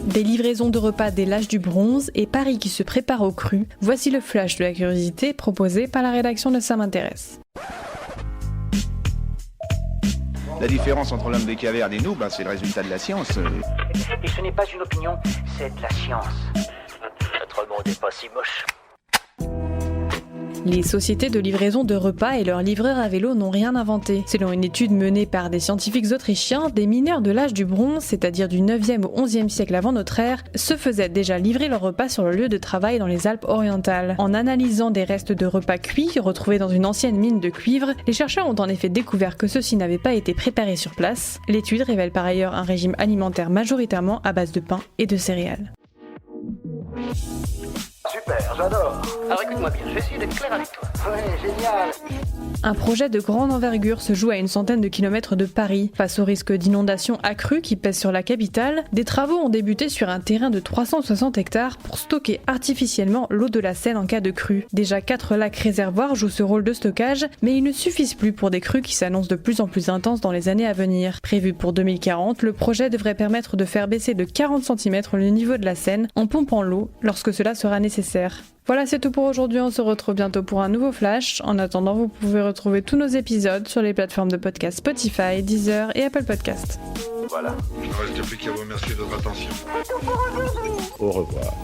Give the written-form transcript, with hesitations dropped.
Des livraisons de repas dès l'âge du bronze et Paris qui se prépare au cru, voici le flash de la curiosité proposé par la rédaction de Ça m'intéresse. La différence entre l'homme des cavernes et nous, c'est le résultat de la science. Et ce n'est pas une opinion, c'est de la science. Notre monde n'est pas si moche. Les sociétés de livraison de repas et leurs livreurs à vélo n'ont rien inventé. Selon une étude menée par des scientifiques autrichiens, des mineurs de l'âge du bronze, c'est-à-dire du 9e au 11e siècle avant notre ère, se faisaient déjà livrer leurs repas sur le lieu de travail dans les Alpes orientales. En analysant des restes de repas cuits retrouvés dans une ancienne mine de cuivre, les chercheurs ont en effet découvert que ceux-ci n'avaient pas été préparés sur place. L'étude révèle par ailleurs un régime alimentaire majoritairement à base de pain et de céréales. Super, j'adore. Alors écoute-moi bien, je vais essayer d'être clair avec toi. Ouais, génial. Un projet de grande envergure se joue à une centaine de kilomètres de Paris. Face au risque d'inondation accrue qui pèse sur la capitale, des travaux ont débuté sur un terrain de 360 hectares pour stocker artificiellement l'eau de la Seine en cas de crue. Déjà 4 lacs réservoirs jouent ce rôle de stockage, mais ils ne suffisent plus pour des crues qui s'annoncent de plus en plus intenses dans les années à venir. Prévu pour 2040, le projet devrait permettre de faire baisser de 40 cm le niveau de la Seine en pompant l'eau lorsque cela sera nécessaire. Voilà, c'est tout pour aujourd'hui, on se retrouve bientôt pour un nouveau flash. En attendant, vous pouvez retrouver tous nos épisodes sur les plateformes de podcast Spotify, Deezer et Apple Podcast. Voilà. Il ne reste plus qu'à vous remercier de votre attention. Au revoir.